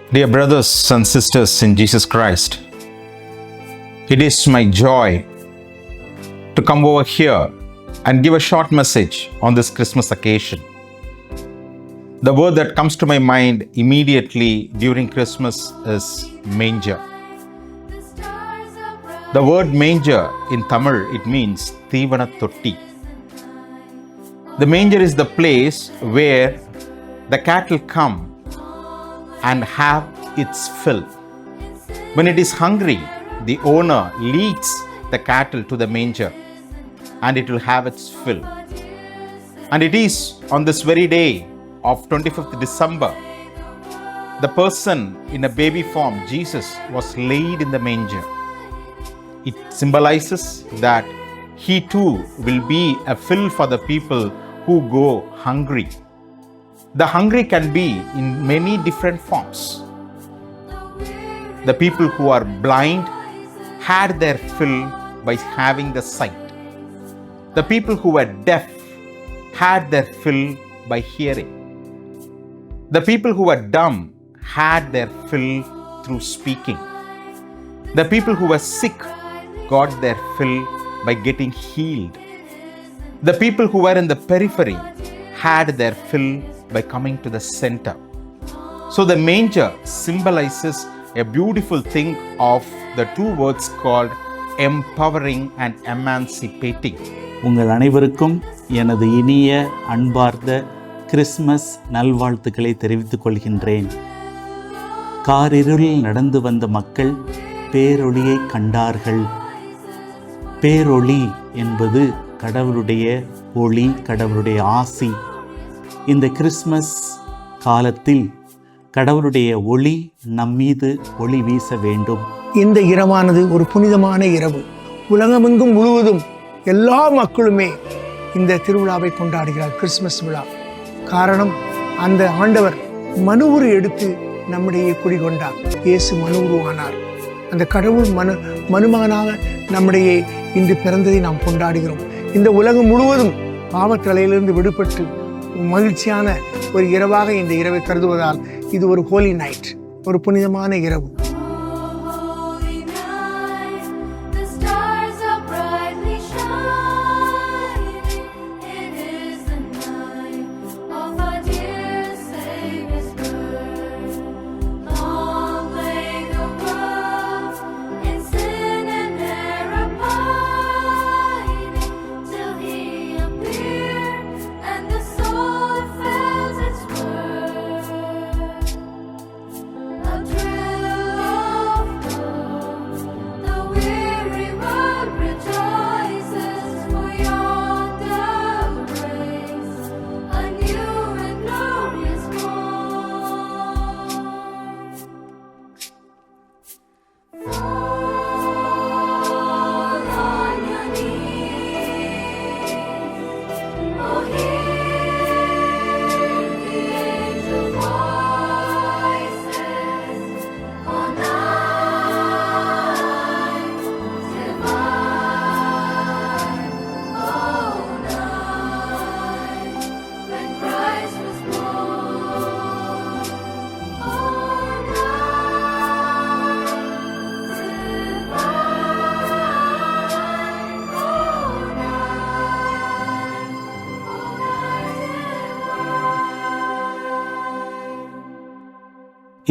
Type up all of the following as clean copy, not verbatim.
Dear brothers and sisters in Jesus Christ, it is my joy to come over here and give a short message on this Christmas occasion. The word that comes to my mind immediately during Christmas is manger. The word manger in Tamil, it means Thivana Thotti. The manger is the place where the cattle come and have its fill. When it is hungry, the owner leads the cattle to the manger and it will have its fill. And it is on this very day of 25th December, the person in a baby form, Jesus, was laid in the manger. It symbolizes that he too will be a fill for the people who go hungry. The hungry can be in many different forms. The people who are blind had their fill by having the sight. The people who were deaf had their fill by hearing. The people who were dumb had their fill through speaking. The people who were sick got their fill by getting healed. The people who were in the periphery had their fill by coming to the center. So the manger symbolizes a beautiful thing of the two words called empowering and emancipating. உங்கள் அனைவருக்கும் எனது இனிய அன்பார்ந்த Christmas நல்வாழ்த்துக்களை தெரிவித்துக் கொள்கின்றேன். காரிருளில் நடந்து வந்த மக்கள் பேரொளியை கண்டார்கள். பேரொளி என்பது கடவுளுடைய ஒளி, கடவுளுடைய ஆசி. இந்த கிறிஸ்மஸ் காலத்தில் கடவுளுடைய ஒளி நம்மீது ஒளி வீச வேண்டும். இந்த இரவானது ஒரு புனிதமான இரவு. உலகமெங்கும் முழுவதும் எல்லா மக்களுமே இந்த திருவிழாவை கொண்டாடுகிறார், கிறிஸ்மஸ் விழா. காரணம், அந்த ஆண்டவர் மனு உரு எடுத்து நம்முடைய குடிகொண்டார். இயேசு மனு உருவானார். அந்த கடவுள் மனுமகனாக நம்முடைய இன்று பிறந்ததை நாம் கொண்டாடுகிறோம். இந்த உலகம் முழுவதும் பாவத்தலையிலிருந்து விடுபட்டு மகிழ்ச்சியான ஒரு இரவாக இந்த இரவை கருதுவதால் இது ஒரு ஹோலி நைட், ஒரு புனிதமான இரவு.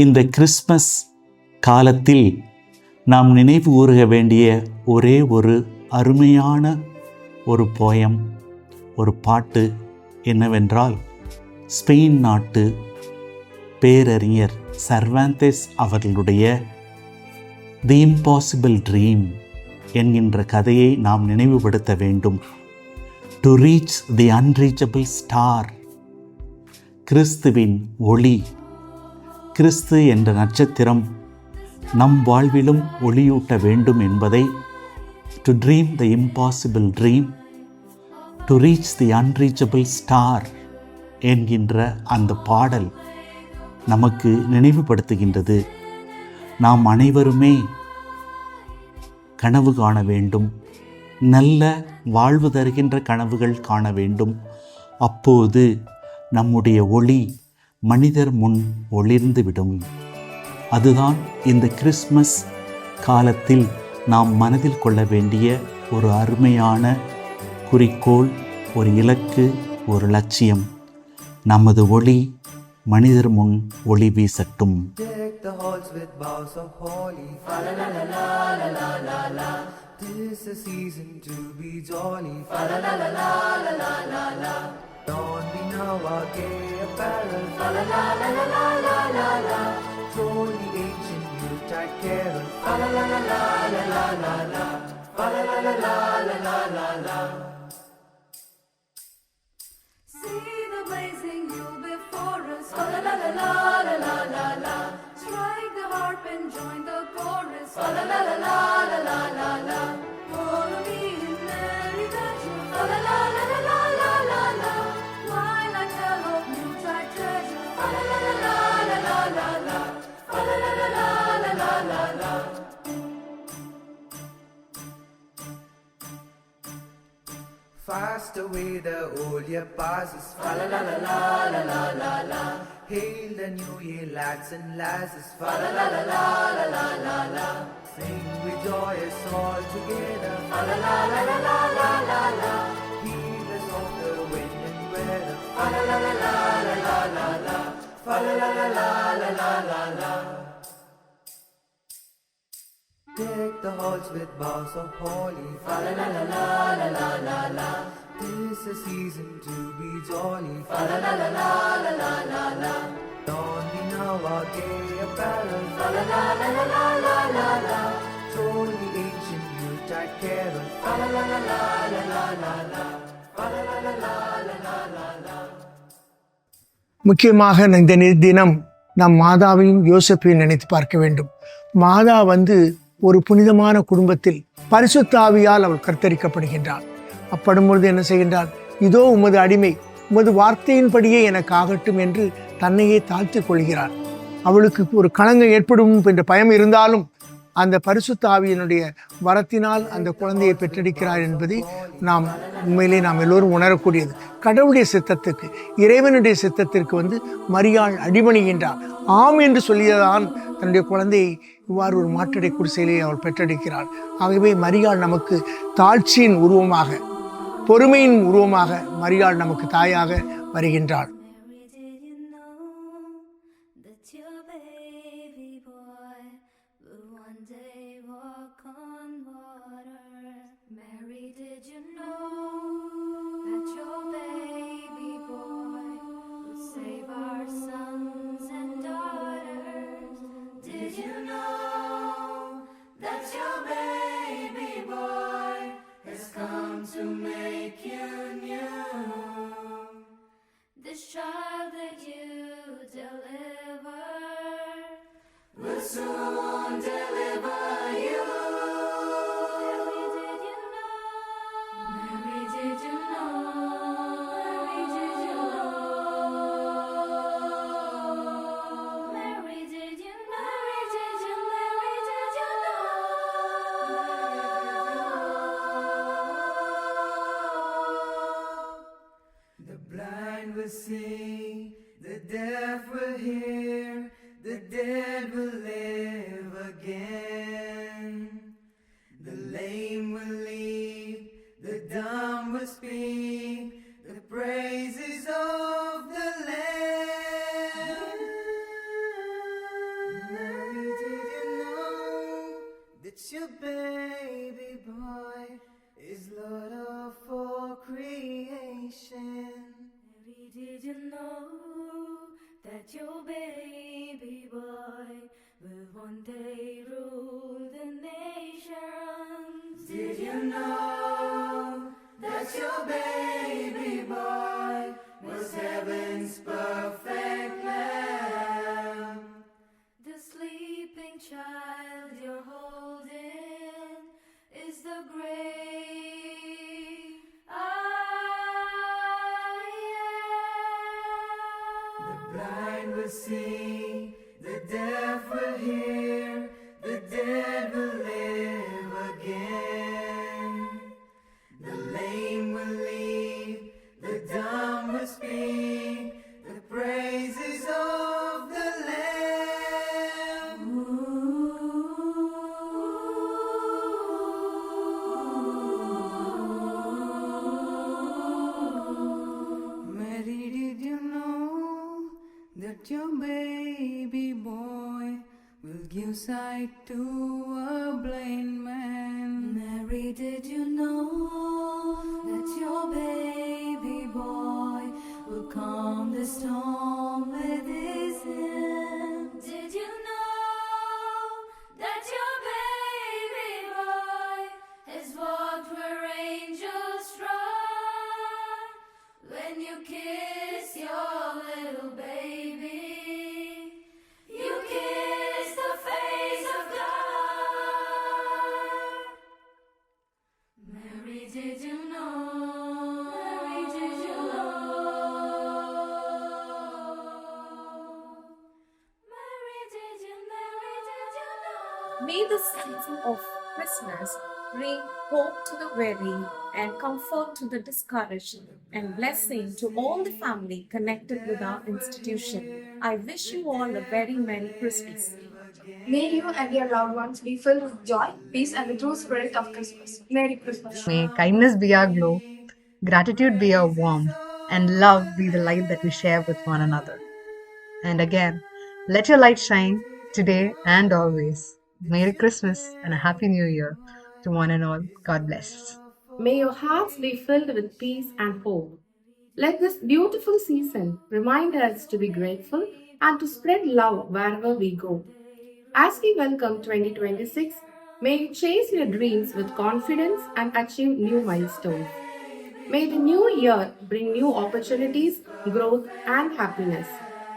இந்த கிறிஸ்மஸ் காலத்தில் நாம் நினைவு கூற வேண்டிய ஒரே ஒரு அருமையான ஒரு போயம், ஒரு பாட்டு என்னவென்றால், ஸ்பெயின் நாட்டு பேரறிஞர் சர்வாந்தஸ் அவர்களுடைய தி இம்பாசிபிள் ட்ரீம் என்கின்ற கதையை நாம் நினைவுபடுத்த வேண்டும். To reach the unreachable star, கிறிஸ்துவின் ஒளி, கிறிஸ்து என்ற நட்சத்திரம் நம் வாழ்விலும் ஒளியூட்ட வேண்டும் என்பதை, to dream the impossible dream, to reach the unreachable star என்கின்ற அந்த பாடல் நமக்கு நினைவுபடுத்துகின்றது. நாம் அனைவருமே கனவு காண வேண்டும், நல்ல வாழ்வு தருகின்ற கனவுகள் காண வேண்டும். அப்போது நம்முடைய ஒளி மனிதர் முன் ஒளிர்ந்து விடும். அதுதான் இந்த கிறிஸ்மஸ் காலத்தில் நாம் மனதில் கொள்ள வேண்டிய ஒரு அருமையான குறிக்கோள், ஒரு இலக்கு, ஒரு லட்சியம். நமது ஒளி மனிதர் முன் ஒளி வீசட்டும். This a season to be jolly. Fa la la la la la la la la. Don we now our gay apparel. Fa la la la la la la la la. Throw the ancient Yuletide carol. Fa la la la la la la la la. Fa la la la la la la la la. See the blazing Yule before us. Fa la la la la la la la la. Strike the harp and join the chorus. Fa la la la la la la la la. Follow me in merry measure. Fa la la la la la la la la. While I tell of Yuletide treasure. Fa la la la la la la la la. Fa la la la la la la la la. Fast away the old year passes. Fa la la la la la la la la. Hail the new year, lads and lasses. Fa la la la la la la la la. Sing with joyous all together. Fa la la la la la la la la. Heal us of the wind and weather. Fa la la la la la la la la. Fa la la la la la la la la. Deck the halls with boughs of holly. Fa la la la la la la la la. This a season to be jolly. Fa la la la la la la la la. Don we now our gay apparel. Fa la la la la la la la la. Throw the ancient Yuletide carol. Fa la la la la la la la la. Fa la la la la la la la la. முக்கியமாக இந்த தினம் நம் மாதாவையும் யோசேப்பையும் நினைத்து பார்க்க வேண்டும். மாதா ஒரு புனிதமான குடும்பத்தில் பரிசுத்த ஆவியால் அவள் கர்த்தரிக்கப்படுகின்றாள். அப்படின்பொழுது என்ன செய்கின்றாள்? இதோ உமது அடிமை, உமது வார்த்தையின்படியே எனக்கு ஆகட்டும் என்று தன்னையே தாழ்த்திக் கொள்கிறாள். அவளுக்கு ஒரு களங்கம் ஏற்படும் என்ற பயம் இருந்தாலும் அந்த பரிசுத்த ஆவியினுடைய வரத்தினால் அந்த குழந்தையை பெற்றெடுக்கிறார் என்பதை உண்மையிலே நாம் எல்லோரும் உணரக்கூடியது. கடவுளுடைய சித்தத்துக்கு, இறைவனுடைய சித்தத்திற்கு மரியாள் அடிபணிகின்றார். ஆம் என்று சொல்லியதான் தன்னுடைய குழந்தையை இவ்வாறு ஒரு மாற்றடை குடிசையிலே அவள் பெற்றெடுக்கிறாள். ஆகவே மரியாள் நமக்கு தாழ்ச்சியின் உருவமாக, பொறுமையின் உருவமாக மரியாள் நமக்கு தாயாக வருகின்றாள். To make you new, this child that you deliver will soon deliver you. Mary, did you know? Mary, did you know? Mary, did you know? Mary, did you know? Mary, did you know? The blind will see, the deaf will hear, the dead will live again. The lame will leap, the dumb will speak, the praises of the Lamb. Mary, did you know that your baby boy is Lord of all creation? Mary, did you know that your baby boy will one day rule the nations? Did you know that your baby boy was heaven's perfect lamb? The sleeping child you're holding is the great I am. The blind will see, the deaf will hear, the dead will live again. The lame will leap, the dumb will speak, the praises of the Lamb. sight to a blind man. Mary, did you know that your baby boy will calm the storm with his hand? Did you know that your baby boy has walked where angels trod? When you kiss your little baby, you kiss the face of God. Mary, did you know? Mary, did you know? Mary, did you know? May the season of Christmas bring hope to the weary and comfort to the discouraged and blessing to all the family connected with our institution. I wish you all a very Merry Christmas. May you and your loved ones be filled with joy, peace, and the true spirit of Christmas. Merry Christmas. May kindness be our glow, gratitude be our warmth, and love be the light that we share with one another. And again, let your light shine today and always. Merry Christmas and a Happy New Year to one and all. God bless. May your hearts be filled with peace and hope. Let this beautiful season remind us to be grateful and to spread love wherever we go. As we welcome 2026, may you chase your dreams with confidence and achieve new milestones. May the new year bring new opportunities, growth, and happiness.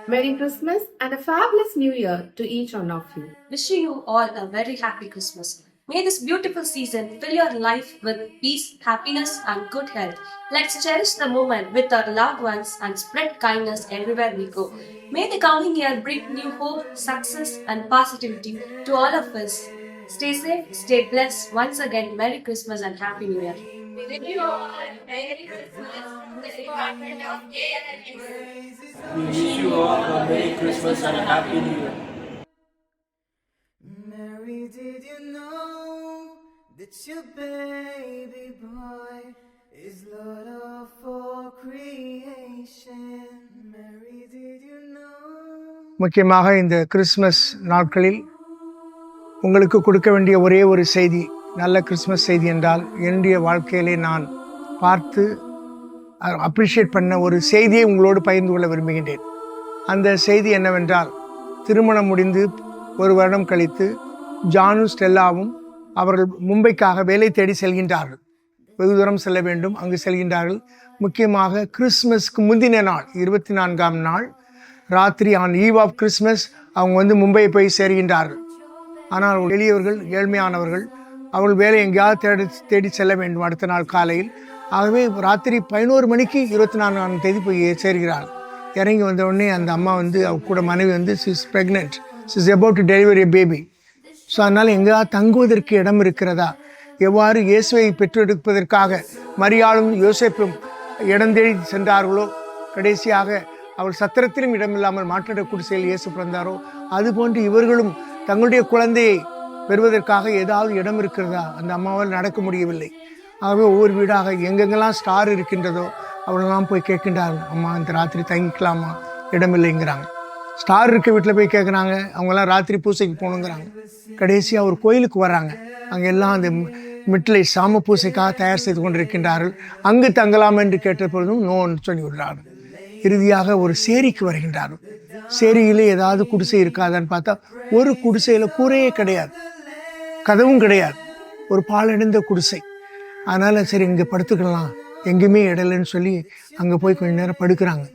Merry Christmas and a fabulous New Year to each one of you. Wishing you all a very happy Christmas. May this beautiful season fill your life with peace, happiness, and good health. Let's cherish the moment with our loved ones and spread kindness everywhere we go. May the coming year bring new hope, success, and positivity to all of us. Stay safe, stay blessed. Once again, Merry Christmas and Happy New Year. Merry Christmas. The Department of Care and We wish you all a Merry Christmas and a Happy New Year. Mary, did you know that your baby boy is Lord of all creation? Mary, did you know? முக்கியமாக இந்த Christmas நாட்களில் உங்களுக்கு கொடுக்க வேண்டிய ஒரே ஒரு செய்தி, நல்ல கிறிஸ்மஸ் செய்தி என்றால் என்னுடைய வாழ்க்கையிலே நான் பார்த்து அப்ரிஷியேட் பண்ண ஒரு செய்தியை உங்களோடு பகிர்ந்து கொள்ள விரும்புகின்றேன். அந்த செய்தி என்னவென்றால், திருமணம் முடிந்து ஒரு வருடம் கழித்து ஜானும் ஸ்டெல்லாவும் அவர்கள் மும்பைக்காக வேலை தேடி செல்கின்றார்கள். வெகு தூரம் செல்ல வேண்டும், அங்கு செல்கின்றார்கள். முக்கியமாக கிறிஸ்மஸ்க்கு முந்தின நாள் 24ஆம் நாள் ராத்திரி ஆன் ஈவ் ஆஃப் கிறிஸ்மஸ் அவங்க மும்பையை போய் சேர்கின்றார்கள். ஆனால் எளியவர்கள், ஏழ்மையானவர்கள், அவர்கள் வேலை எங்கேயாவது தேடி செல்ல வேண்டும் அடுத்த நாள் காலையில். ஆகவே ராத்திரி 11 மணிக்கு 24ஆம் தேதி போய் சேர்கிறார். இறங்கி வந்த உடனே அந்த அம்மா அவங்க கூட மனைவி is pregnant, is about to delivery a baby. So அதனால் எங்கேயாவது தங்குவதற்கு இடம் இருக்கிறதா, எவ்வாறு இயேசுவை பெற்றெடுப்பதற்காக மரியாளும் யோசேப்பும் இடம் தேடி சென்றார்களோ, கடைசியாக அவள் சத்திரத்திலும் இடமில்லாமல் மாற்றட குடிசையில் இயேசு பிறந்தாரோ, அதுபோன்று இவர்களும் தங்களுடைய குழந்தையை பெறுவதற்காக ஏதாவது இடம் இருக்கிறதா, அந்த அம்மாவால் நடக்க முடியவில்லை. ஆகவே ஒவ்வொரு வீடாக எங்கெங்கெல்லாம் ஸ்டார் இருக்கின்றதோ அவளெல்லாம் போய் கேட்கின்றார்கள், அம்மா இந்த ராத்திரி தங்கிக்கலாமா, இடமில்லைங்கிறாங்க. ஸ்டார் இருக்க வீட்டில் போய் கேட்குறாங்க, அவங்கெல்லாம் ராத்திரி பூசைக்கு போகணுங்கிறாங்க. கடைசியாக ஒரு கோயிலுக்கு வர்றாங்க, அங்கே எல்லாம் அந்த மிட்லை சாம பூசைக்காக தயார் செய்து கொண்டிருக்கின்றார்கள். அங்கு தங்கலாம் என்று கேட்ட பொழுதும் நோன்னு சொல்லி விடுறார்கள். இறுதியாக ஒரு சேரிக்கு வருகின்றார்கள். சேரியிலே ஏதாவது குடிசை இருக்காதான்னு பார்த்தா ஒரு குடிசையில் கூரையே கிடையாது, கதவும் கிடையாது, ஒரு பாலடைந்த குடிசை. அதனால் சரி இங்கே படுத்துக்கலாம், எங்கேயுமே இடலைன்னு சொல்லி அங்கே போய் கொஞ்ச நேரம் படுக்கிறாங்க.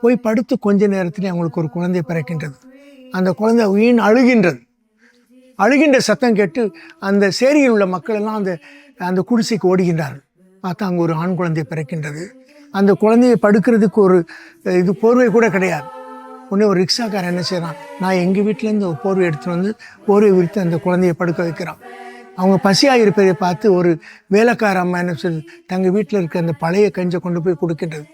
போய் படுத்து கொஞ்ச நேரத்துலேயே அவங்களுக்கு ஒரு குழந்தை பிறக்கின்றது. அந்த குழந்தை வீண் அழுகின்றது. அழுகின்ற சத்தம் கேட்டு அந்த சேரியில் உள்ள மக்கள் எல்லாம் அந்த குடிசைக்கு ஓடுகின்றார்கள். பார்த்தா அங்கே ஒரு ஆண் குழந்தை பிறக்கின்றது. அந்த குழந்தையை படுக்கிறதுக்கு ஒரு போர்வை கூட கிடையாது. உடனே ஒரு ரிக்ஷாக்காரன் என்ன செய்கிறான், நான் எங்கள் வீட்டிலேருந்து ஒரு போர்வை எடுத்துகிட்டு போர்வை விரித்து அந்த குழந்தையை படுக்க வைக்கிறான். அவங்க பசியாக இருப்பதை பார்த்து ஒரு வேலைக்கார அம்மா என்ன சொல்லி தங்கள் வீட்டில் இருக்க அந்த பழைய கஞ்சை கொண்டு போய் கொடுக்கின்றது.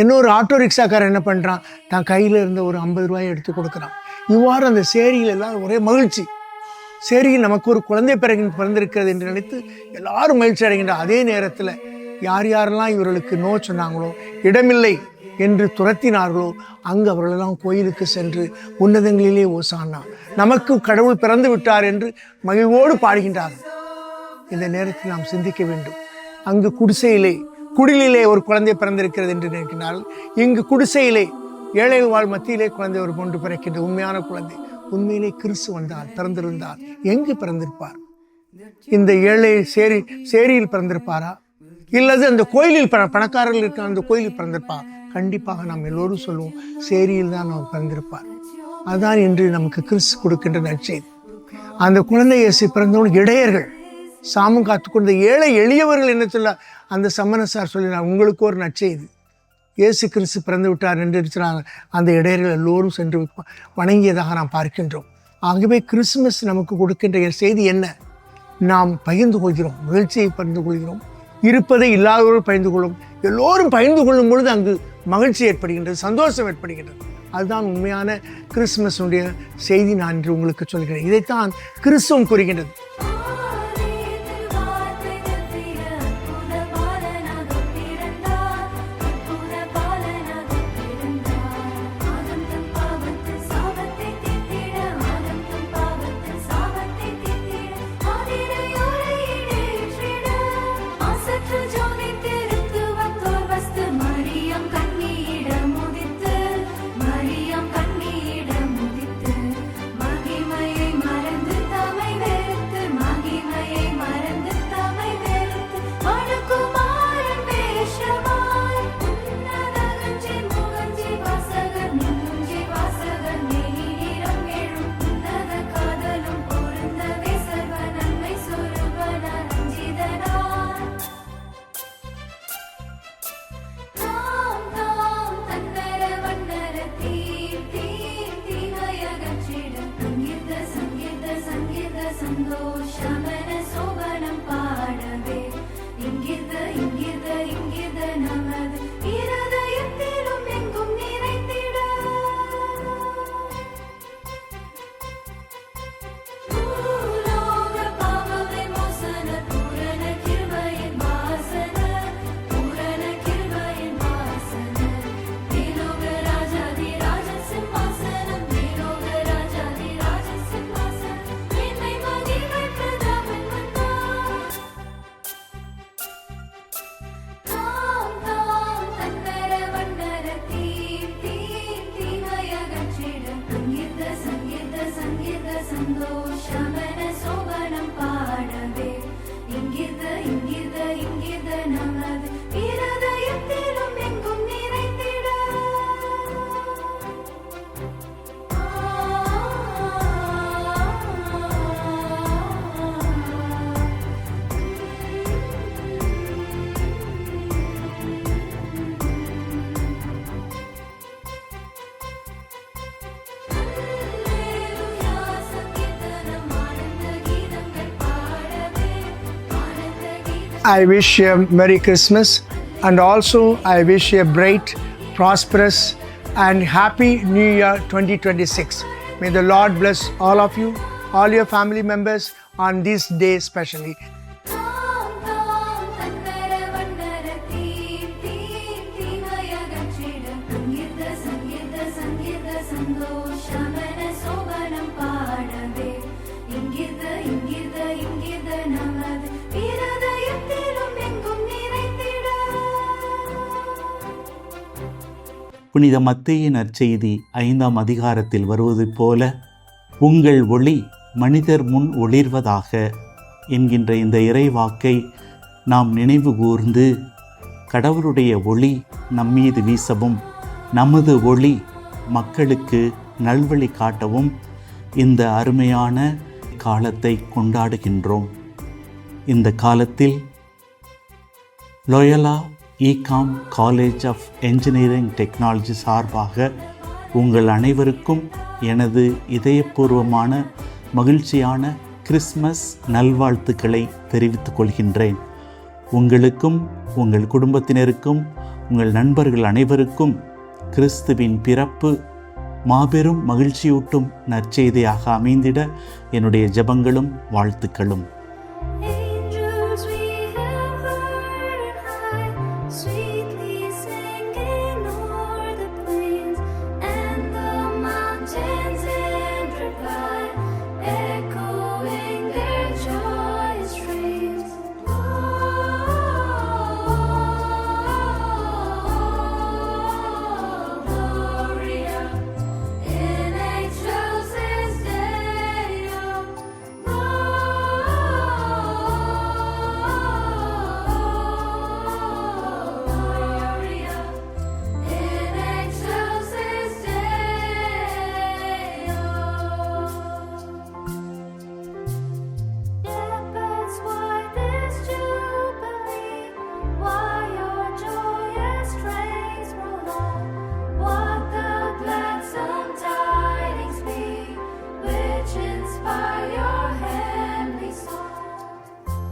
இன்னொரு ஆட்டோ ரிக்ஷாக்காரன் என்ன பண்ணுறான், தான் கையில் இருந்த ஒரு 50 ரூபாயை எடுத்து கொடுக்குறான். இவ்வாறு அந்த சேரியில் எல்லாம் ஒரே மகிழ்ச்சி. சேரியில் நமக்கு ஒரு குழந்தை பிறந்திருக்கிறது என்று நினைத்து எல்லாரும் மகிழ்ச்சி அடைகின்றார். அதே நேரத்தில் யார் யாரெல்லாம் இவர்களுக்கு நோ சொன்னாங்களோ, இடமில்லை என்று துரத்தினார்களோ அங்கு அவர்களெல்லாம் கோயிலுக்கு சென்று உன்னதங்களிலே ஓசானா, நமக்கு கடவுள் பிறந்து விட்டார் என்று மகிழ்வோடு பாடுகின்றார்கள். இந்த நேரத்தில் நாம் சிந்திக்க வேண்டும். அங்கு குடிலிலே ஒரு குழந்தை பிறந்திருக்கிறது என்று நினைக்கிறார்கள். இங்கு குடிசையிலே ஏழைகள் வாழ் மத்தியிலே குழந்தை ஒரு ஒன்று பிறக்கின்ற உண்மையான குழந்தை. உண்மையிலே கிறிஸ்து வந்தால் பிறந்திருந்தால் எங்கு பிறந்திருப்பார்? இந்த ஏழை சேரியில் பிறந்திருப்பாரா, இல்லது அந்த கோயிலில் பணக்காரர்கள் இருக்கிற அந்த கோயிலில் பிறந்திருப்பார்? கண்டிப்பாக நாம் எல்லோரும் சொல்லுவோம், சேரியில் தான் அவர் பிறந்திருப்பார். அதுதான் இன்று நமக்கு கிறிஸ்து கொடுக்கின்ற நற்செய்தி. அந்த குழந்தை இயேசு பிறந்தவன் இடையர்கள் சாமம் காத்துக்கொண்ட ஏழை எளியவர்கள் என்ன சொல்ல அந்த சம்மனசார் சொல்லினார், உங்களுக்கு ஒரு நற்செய்தி, இயேசு கிறிஸ்து பிறந்து விட்டார் என்று இருக்கிறாங்க. அந்த இடையர்கள் எல்லோரும் சென்று வணங்கியதாக நாம் பார்க்கின்றோம். ஆகவே கிறிஸ்துமஸ் நமக்கு கொடுக்கின்ற செய்தி என்ன? நாம் பகிர்ந்து கொள்கிறோம், மகிழ்ச்சியை பகிர்ந்து கொள்கிறோம், இருப்பதை இல்லாதவர்கள் பகிர்ந்து கொள்ளும். எல்லோரும் பகிர்ந்து கொள்ளும் பொழுது அங்கு மகிழ்ச்சி ஏற்படுகின்றது, சந்தோஷம் ஏற்படுகின்றது. அதுதான் உண்மையான கிறிஸ்துமஸுடைய செய்தி. நான் இன்று உங்களுக்கு சொல்கிறேன். இதைத்தான் கிறிஸ்துவம் கூறுகின்றது. I wish you a Merry Christmas, and also I wish you a bright, prosperous and happy New Year 2026. May the Lord bless all of you, all your family members on this day especially. புனித மத்தேயு நற்செய்தி 5ஆம் அதிகாரத்தில் வருவதைப் போல உங்கள் ஒளி மனிதர் முன் ஒளிர்வதாக என்கின்ற இந்த இறைவாக்கை நாம் நினைவு கூர்ந்து கடவுளுடைய ஒளி நம்மீது வீசவும் நமது ஒளி மக்களுக்கு நல்வழி காட்டவும் இந்த அருமையான காலத்தை கொண்டாடுகின்றோம். இந்த காலத்தில் Loyola ICAM college of engineering technology சார்பாக உங்கள் அனைவருக்கும் எனது இதயபூர்வமான மகிழ்ச்சியான கிறிஸ்மஸ் நல்வாழ்த்துக்களை தெரிவித்துக் கொள்கின்றேன். உங்களுக்கும் உங்கள் குடும்பத்தினருக்கும் உங்கள் நண்பர்கள் அனைவருக்கும் கிறிஸ்துவின் பிறப்பு மாபெரும் மகிழ்ச்சியூட்டும் நற்செய்தியாக அமைந்திட என்னுடைய ஜெபங்களும் வாழ்த்துக்களும். Sweetly singing, Lord.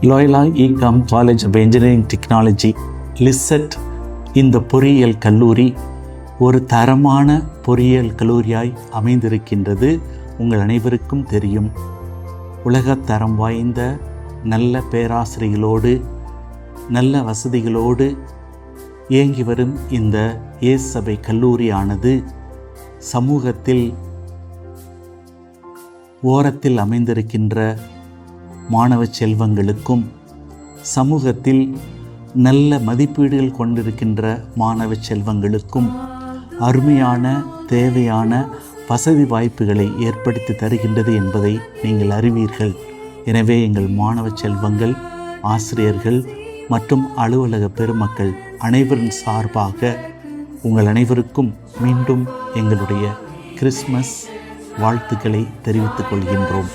Loyola ICAM college of engineering technology LICET இந்த பொறியியல் கல்லூரி ஒரு தரமான பொறியியல் கல்லூரியாய் அமைந்திருக்கின்றது. உங்கள் அனைவருக்கும் தெரியும். உலகத்தரம் வாய்ந்த நல்ல பேராசிரியர்களோடு நல்ல வசதிகளோடு இயங்கி வரும் இந்த இயேசபை கல்லூரியானது சமூகத்தில் ஓரத்தில் அமைந்திருக்கின்ற மாணவ செல்வங்களுக்கும் சமூகத்தில் நல்ல மதிப்பீடுகள் கொண்டிருக்கின்ற மாணவ செல்வங்களுக்கும் அருமையான தேவையான வசதி வாய்ப்புகளை ஏற்படுத்தி தருகின்றது என்பதை நீங்கள் அறிவீர்கள். எனவே எங்கள் மாணவ செல்வங்கள், ஆசிரியர்கள் மற்றும் அலுவலக பெருமக்கள் அனைவரின் சார்பாக உங்கள் அனைவருக்கும் மீண்டும் எங்களுடைய கிறிஸ்மஸ் வாழ்த்துக்களை தெரிவித்துக் கொள்கின்றோம்.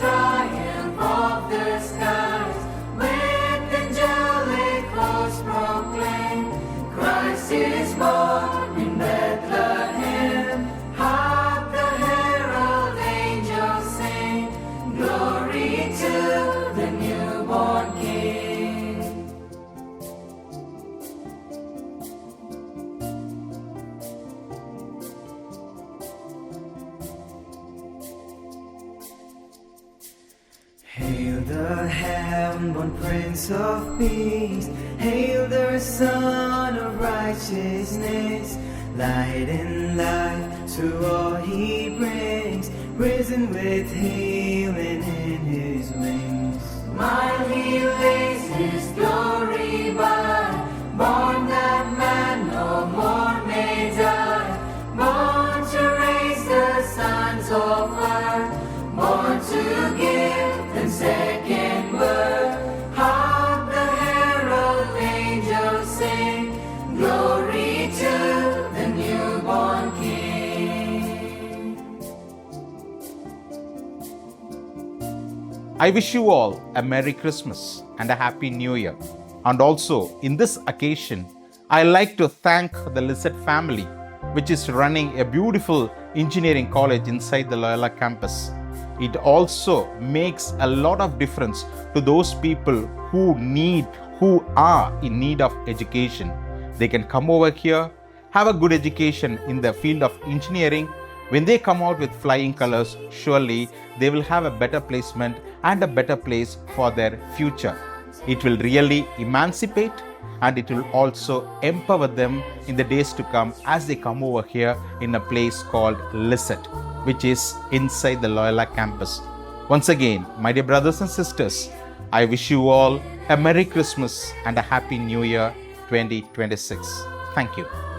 Hail the heaven-born Prince of Peace, hail the Son of Righteousness, light and life to all he brings, risen with healing in his wings. Mild he lays his glory by, born that man no more may die, born to raise the sons of earth, born to give them second birth. Hark the herald angels sing, glory to the newborn King. I wish you all a Merry Christmas and a Happy New Year. And also, in this occasion, I like to thank the Lizard family, which is running a beautiful engineering college inside the Loyola campus. It also makes a lot of difference to those people who are in need of education. They can come over here, have a good education in the field of engineering. When they come out with flying colors, surely they will have a better placement and a better place for their future. It will really emancipate and it will also empower them in the days to come as they come over here in a place called Lizard, which is inside the Loyola campus. Once again, my dear brothers and sisters, I wish you all a Merry Christmas and a Happy New Year 2026. Thank you.